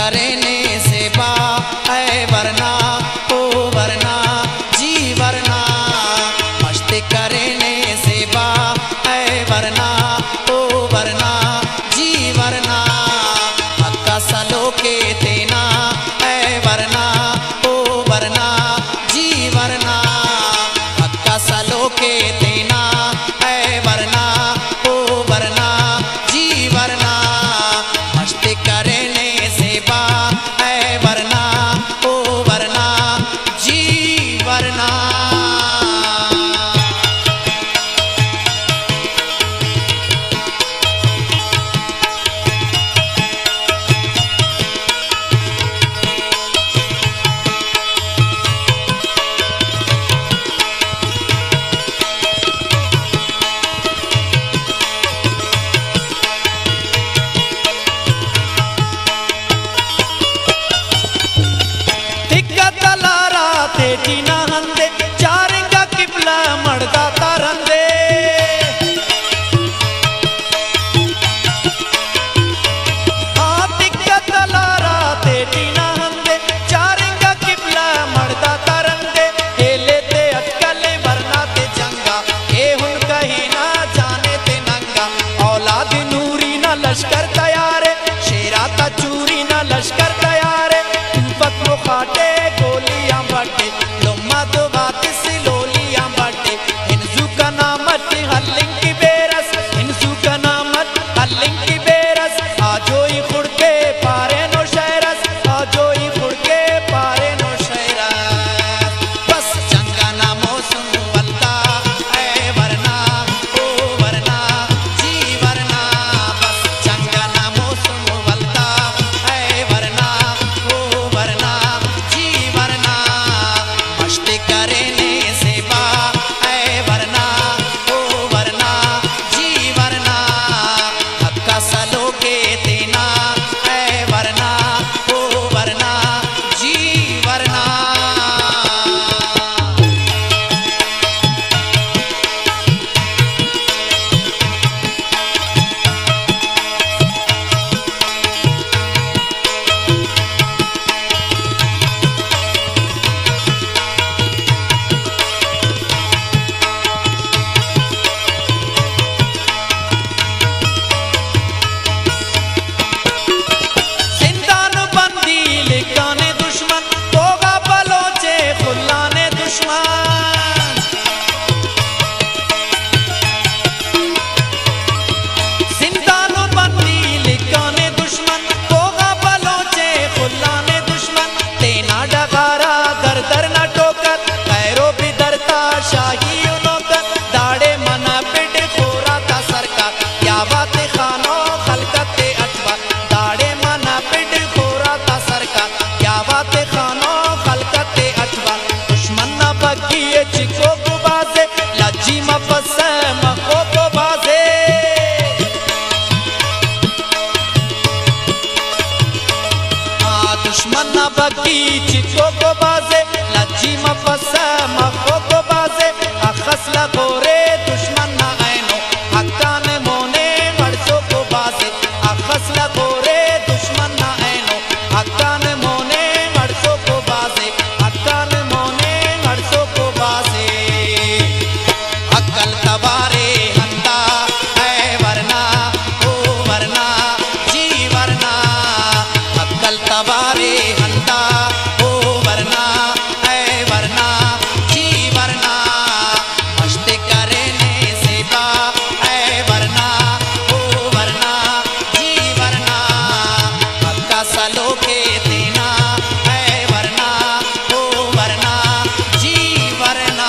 करने से बा है वरना ओ वरना जी वरना, मस्ती करने से बा है वरना ओ वरना जी वरना, हक्का सलो के तेना है वरना ओ वरना जी वरना, हक्का सलो के तेना है वरना ओ वरना जी वरना, मस्ती करने से बा है वरना ओ वरना जी वरना। टीना हंदे चारिंगा किबला मर्दा तरंदे, हाँ दिक्कत लारा ते टीना हंदे चारिंगा किबला मर्दा तरंदे, ए लेते अटकल वरना ते जंगा, ए हुन कहीं ना जाने ते नंगा, औलाद नूरी ना लश्कर तैयार है, शेरा ता चूरी ना लश्कर तैयार है, तूफत मुखाटे गोलियां बटे लोमा तो वातिस लोलियां बटे, इनसू का नामत हल्लिंग की बेरस, इनसू का नामत हल्लिंग की बेरस, आजोई खुड़के पारे नो शहरस, आजोई खुड़के पारे नो शहरस, बस चंगा ना मौसम वल्ता है वरना ओ वरना जी वरना, बस चंगा ना मौसम वल्ता है वरना ओ वरना जी वरना, मस्ती करने से बा है वरना ओ वरना जी वरना, हक्का सलो के तेना है वरना ओ वरना जी वरना। जिंदान बंदी लिकाने दुश्मन होगा बलोचे खुल्लाने दुश्मन, जिंदान बंदी लिकाने दुश्मन होगा बलोचे खुल्लाने दुश्मन, तेना डगारा दर दर न टोकर पैरों भी दरता शाही नौकर, दाड़े मना पिट खोरा था सरकार, क्या बात खानो खलकते अटवा, दाड़े मना पिट खोरा था सरकार, क्या बात खानो खलकते अटवा, दुश्मन न बकी चिको को बाजे लज्जी मफस मको को बाजे, दुश्मन न बकी चिको को बाजे लज्जी मफस मको को बाजे, अखस लगोरे दुश्मन न ऐनो हक्का ने मोने मर्सो को बाजे, अखस लगोरे दुश्मन न ऐनो हक्का ने मोने मर्सो को बाजे, हक्का ने मोने मर्सो को बाजे, अक्कल तवारे हंदा है वरना ओ वरना जी वरना, अक्कल तवारे हंदा ओ वरना है वरना जी वरना, मस्ती करने से बा है वरना ओ वरना जी वरना, हक्का सलो के तेना है वरना ओ वरना जी वरना।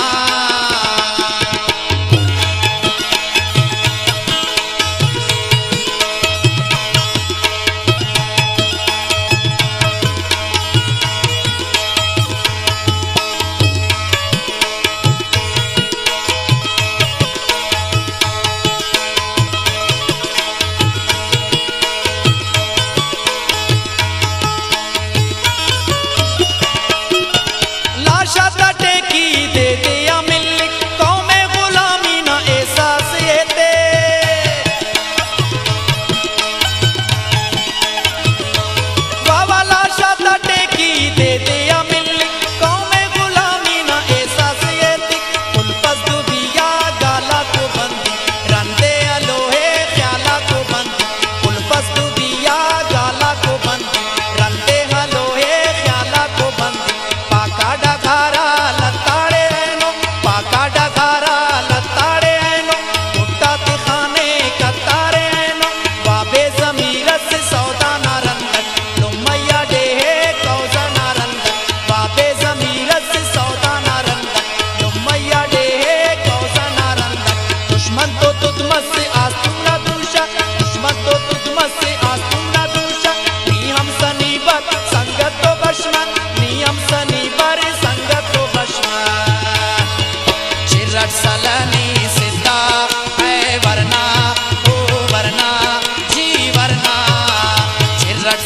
रट